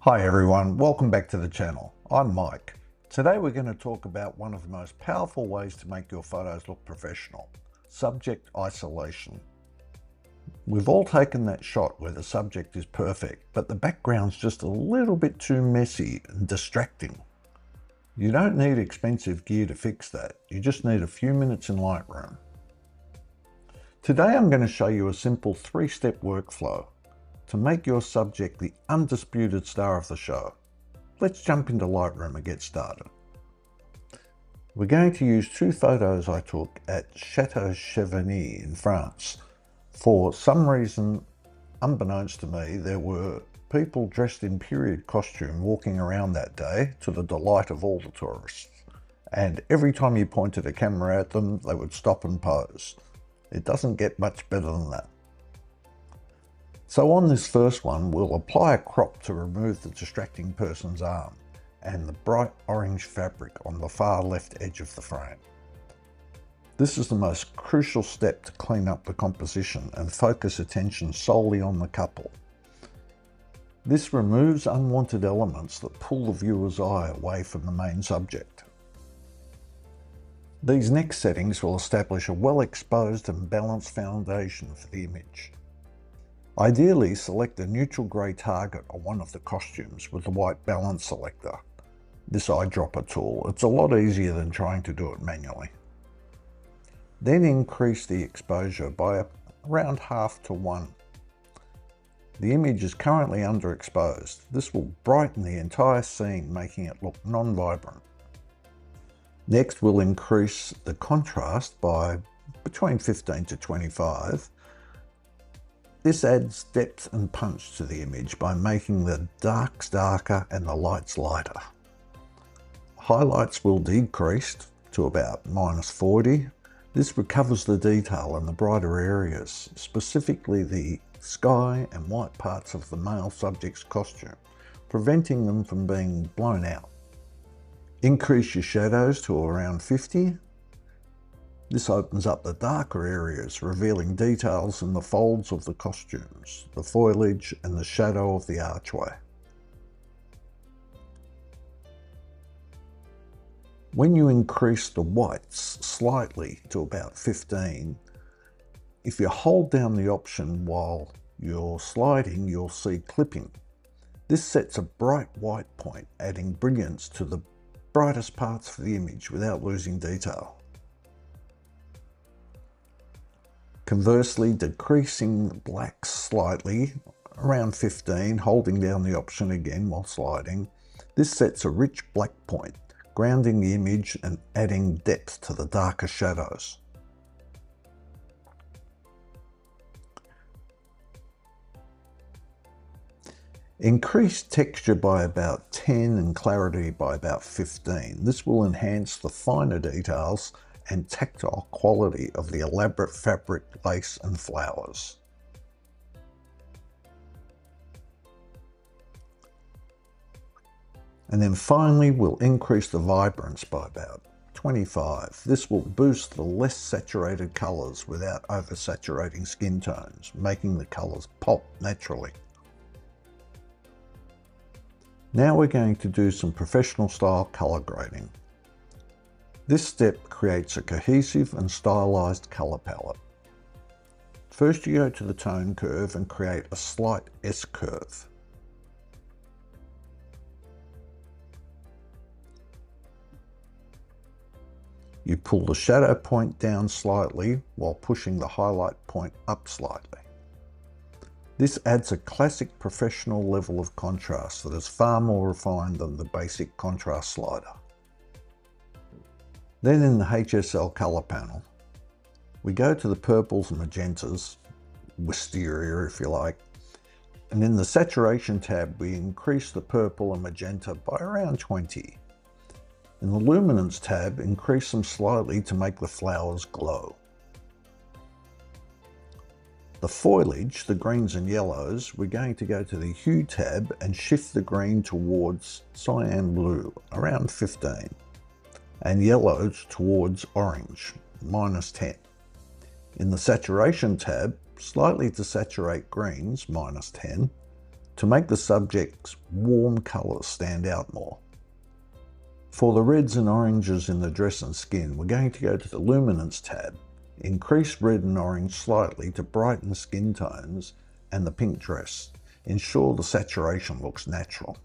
Hi everyone, welcome back to the channel. I'm Mike. Today we're going to talk about one of the most powerful ways to make your photos look professional: subject isolation. We've all taken that shot where the subject is perfect, but the background's just a little bit too messy and distracting. You don't need expensive gear to fix that, you just need a few minutes in Lightroom. Today I'm going to show you a simple 3-step workflow to make your subject the undisputed star of the show. Let's jump into Lightroom and get started. We're going to use 2 photos I took at Chateau Chevigny in France. For some reason, unbeknownst to me, there were people dressed in period costume walking around that day to the delight of all the tourists. And every time you pointed a camera at them, they would stop and pose. It doesn't get much better than that. So on this first one, we'll apply a crop to remove the distracting person's arm and the bright orange fabric on the far left edge of the frame. This is the most crucial step to clean up the composition and focus attention solely on the couple. This removes unwanted elements that pull the viewer's eye away from the main subject. These next settings will establish a well-exposed and balanced foundation for the image. Ideally, select a neutral grey target on one of the costumes with the white balance selector, this eyedropper tool. It's a lot easier than trying to do it manually. Then increase the exposure by around 1/2 to 1. The image is currently underexposed. This will brighten the entire scene, making it look non-vibrant. Next, we'll increase the contrast by between 15 to 25. This adds depth and punch to the image by making the darks darker and the lights lighter. Highlights will decrease to about -40. This recovers the detail in the brighter areas, specifically the sky and white parts of the male subject's costume, preventing them from being blown out. Increase your shadows to around 50. This opens up the darker areas, revealing details in the folds of the costumes, the foliage and the shadow of the archway. When you increase the whites slightly to about 15, if you hold down the option while you're sliding, you'll see clipping. This sets a bright white point, adding brilliance to the brightest parts of the image without losing detail. Conversely, decreasing the blacks slightly, around 15, holding down the option again while sliding. This sets a rich black point, grounding the image and adding depth to the darker shadows. Increase texture by about 10 and clarity by about 15. This will enhance the finer details and tactile quality of the elaborate fabric, lace and flowers. And then finally, we'll increase the vibrance by about 25. This will boost the less saturated colours without oversaturating skin tones, making the colours pop naturally. Now we're going to do some professional style colour grading. This step creates a cohesive and stylized color palette. First, you go to the tone curve and create a slight S-curve. You pull the shadow point down slightly while pushing the highlight point up slightly. This adds a classic professional level of contrast that is far more refined than the basic contrast slider. Then in the HSL color panel, we go to the purples and magentas, wisteria if you like, and in the saturation tab we increase the purple and magenta by around 20. In the luminance tab, increase them slightly to make the flowers glow. The foliage, the greens and yellows, we're going to go to the hue tab and shift the green towards cyan blue, around 15. And yellows towards orange, -10. In the saturation tab, slightly desaturate greens, -10, to make the subject's warm colours stand out more. For the reds and oranges in the dress and skin, we're going to go to the Luminance tab, increase red and orange slightly to brighten skin tones and the pink dress. Ensure the saturation looks natural.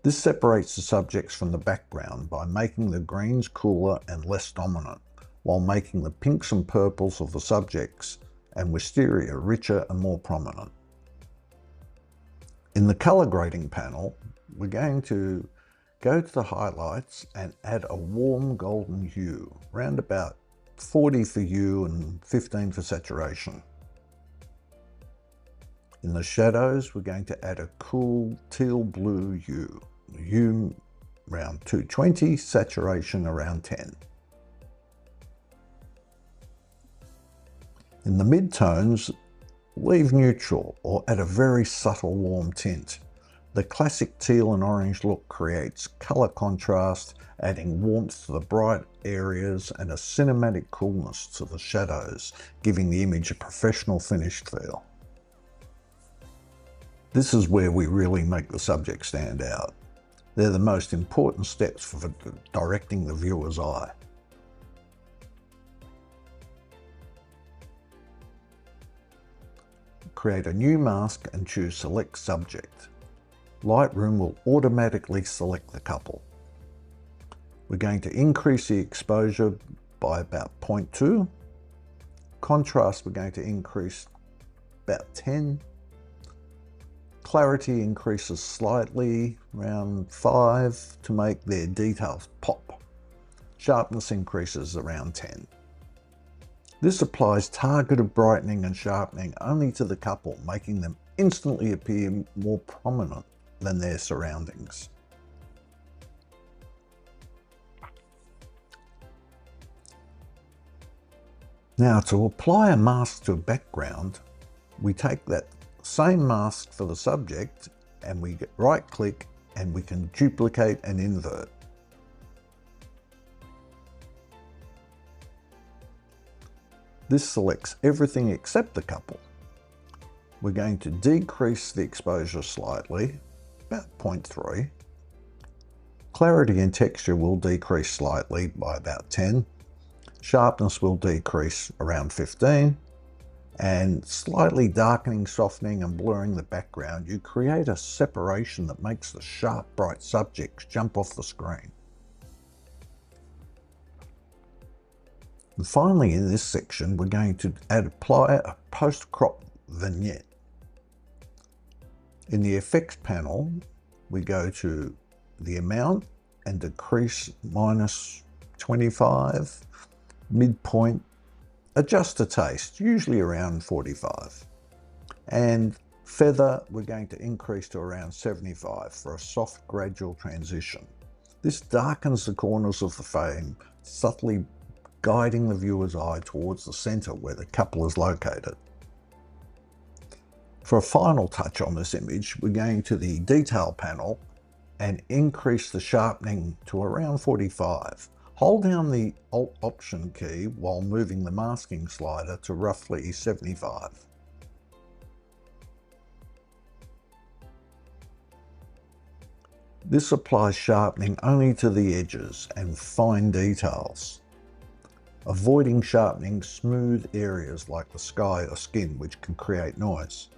This separates the subjects from the background by making the greens cooler and less dominant, while making the pinks and purples of the subjects and wisteria richer and more prominent. In the color grading panel, we're going to go to the highlights and add a warm golden hue, round about 40 for hue and 15 for saturation. In the shadows, we're going to add a cool teal blue hue. Hue around 220, saturation around 10. In the midtones, leave neutral or add a very subtle warm tint. The classic teal and orange look creates colour contrast, adding warmth to the bright areas and a cinematic coolness to the shadows, giving the image a professional finished feel. This is where we really make the subject stand out. They're the most important steps for directing the viewer's eye. Create a new mask and choose Select Subject. Lightroom will automatically select the couple. We're going to increase the exposure by about 0.2. Contrast we're going to increase about 10. Clarity increases slightly, around 5, to make their details pop. Sharpness increases around 10. This applies targeted brightening and sharpening only to the couple, making them instantly appear more prominent than their surroundings. Now, to apply a mask to a background, we take that same mask for the subject and we right click and we can duplicate and invert. This selects everything except the couple. We're going to decrease the exposure slightly, about 0.3. Clarity and texture will decrease slightly by about 10. Sharpness will decrease around 15. And slightly darkening, softening and blurring the background, you create a separation that makes the sharp, bright subjects jump off the screen. And finally, in this section, we're going to apply a post-crop vignette. In the effects panel, we go to the amount and decrease -25, midpoint, adjust to taste, usually around 45. And feather, we're going to increase to around 75 for a soft, gradual transition. This darkens the corners of the frame, subtly guiding the viewer's eye towards the center where the couple is located. For a final touch on this image, we're going to the detail panel and increase the sharpening to around 45. Hold down the Alt Option key while moving the masking slider to roughly 75. This applies sharpening only to the edges and fine details, avoiding sharpening smooth areas like the sky or skin, which can create noise.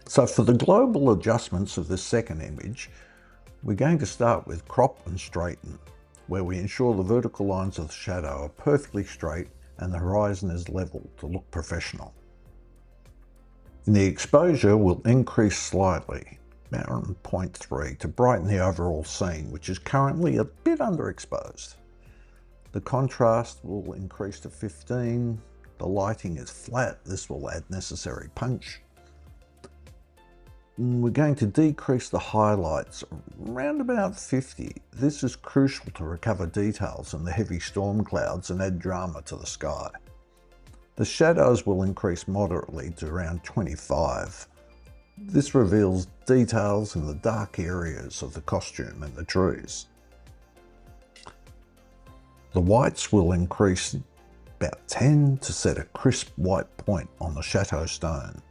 So for the global adjustments of this second image, we're going to start with crop and straighten, where we ensure the vertical lines of the shadow are perfectly straight and the horizon is level to look professional. In the exposure, we'll increase slightly, around 0.3, to brighten the overall scene, which is currently a bit underexposed. The contrast will increase to 15. The lighting is flat. This will add necessary punch. We're going to decrease the highlights around about 50. This is crucial to recover details in the heavy storm clouds and add drama to the sky. The shadows will increase moderately to around 25. This reveals details in the dark areas of the costume and the trees. The whites will increase about 10 to set a crisp white point on the chateau stone.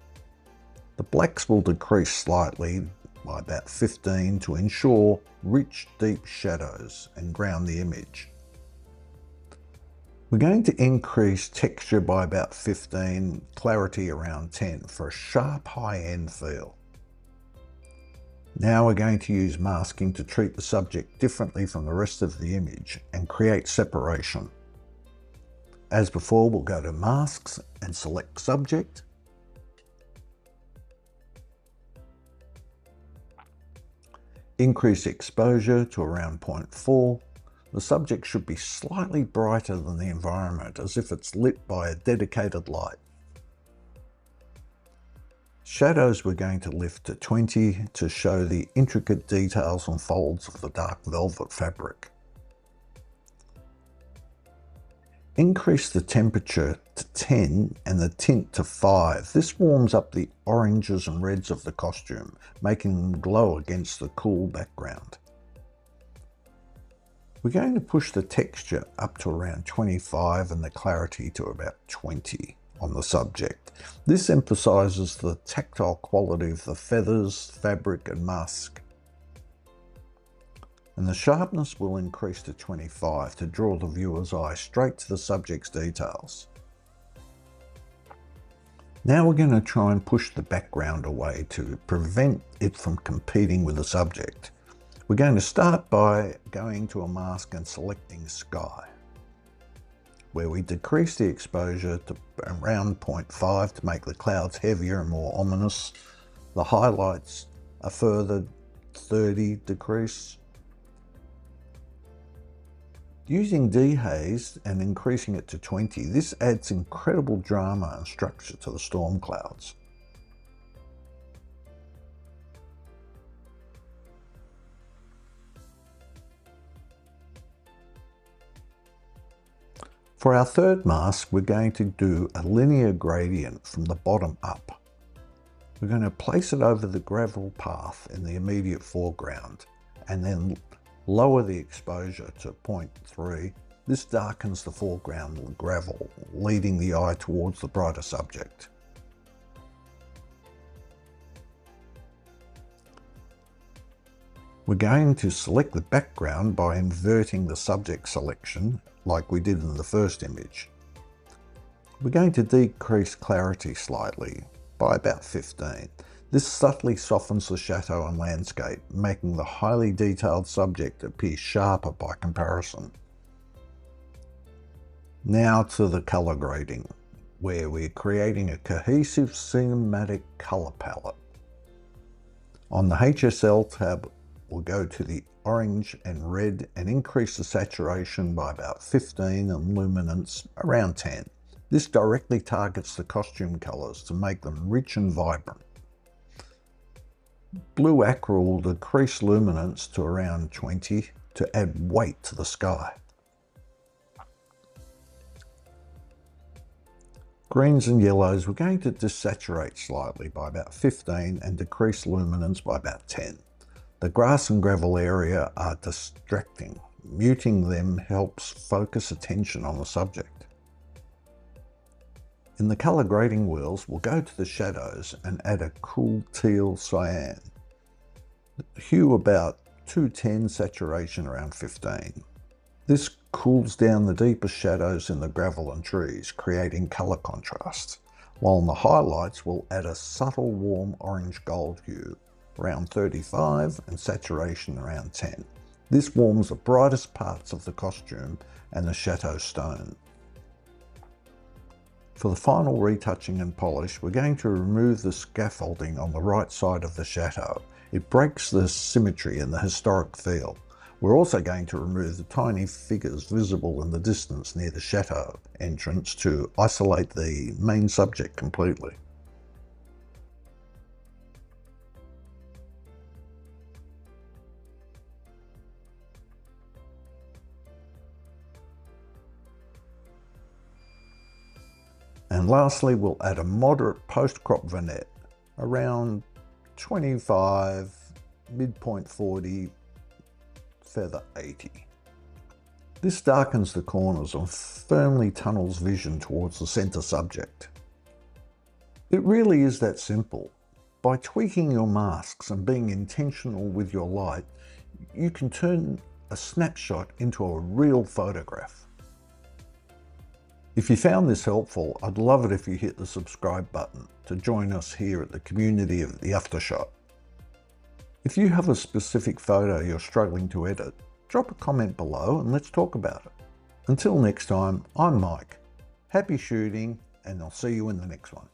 The blacks will decrease slightly by about 15 to ensure rich, deep shadows and ground the image. We're going to increase texture by about 15, clarity around 10 for a sharp high-end feel. Now we're going to use masking to treat the subject differently from the rest of the image and create separation. As before, we'll go to Masks and select Subject. Increase exposure to around 0.4. The subject should be slightly brighter than the environment, as if it's lit by a dedicated light. Shadows we're going to lift to 20 to show the intricate details and folds of the dark velvet fabric. Increase the temperature to 10 and the tint to 5. This warms up the oranges and reds of the costume, making them glow against the cool background. We're going to push the texture up to around 25 and the clarity to about 20 on the subject. This emphasizes the tactile quality of the feathers, fabric and mask. And the sharpness will increase to 25 to draw the viewer's eye straight to the subject's details. Now we're going to try and push the background away to prevent it from competing with the subject. We're going to start by going to a mask and selecting Sky, where we decrease the exposure to around 0.5 to make the clouds heavier and more ominous. The highlights a further 30 decrease. Using dehaze and increasing it to 20, this adds incredible drama and structure to the storm clouds. For our third mask, we're going to do a linear gradient from the bottom up. We're going to place it over the gravel path in the immediate foreground and then lower the exposure to 0.3. This darkens the foreground gravel, leading the eye towards the brighter subject. We're going to select the background by inverting the subject selection like we did in the first image. We're going to decrease clarity slightly by about 15. This subtly softens the chateau and landscape, making the highly detailed subject appear sharper by comparison. Now to the color grading, where we're creating a cohesive cinematic color palette. On the HSL tab, we'll go to the orange and red and increase the saturation by about 15 and luminance around 10. This directly targets the costume colors to make them rich and vibrant. Blue Aqua will decrease luminance to around 20 to add weight to the sky. Greens and yellows, we're going to desaturate slightly by about 15 and decrease luminance by about 10. The grass and gravel area are distracting. Muting them helps focus attention on the subject. In the color grading wheels, we'll go to the shadows and add a cool teal cyan. Hue about 210, saturation around 15. This cools down the deepest shadows in the gravel and trees, creating color contrast, while in the highlights we'll add a subtle warm orange gold hue, around 35 and saturation around 10. This warms the brightest parts of the costume and the chateau stone. For the final retouching and polish, we're going to remove the scaffolding on the right side of the chateau. It breaks the symmetry and the historic feel. We're also going to remove the tiny figures visible in the distance near the chateau entrance to isolate the main subject completely. And lastly, we'll add a moderate post-crop vignette, around 25, midpoint 40, feather 80. This darkens the corners and firmly tunnels vision towards the center subject. It really is that simple. By tweaking your masks and being intentional with your light, you can turn a snapshot into a real photograph. If you found this helpful, I'd love it if you hit the subscribe button to join us here at the community of the Aftershot. If you have a specific photo you're struggling to edit, drop a comment below and let's talk about it. Until next time, I'm Mike. Happy shooting, and I'll see you in the next one.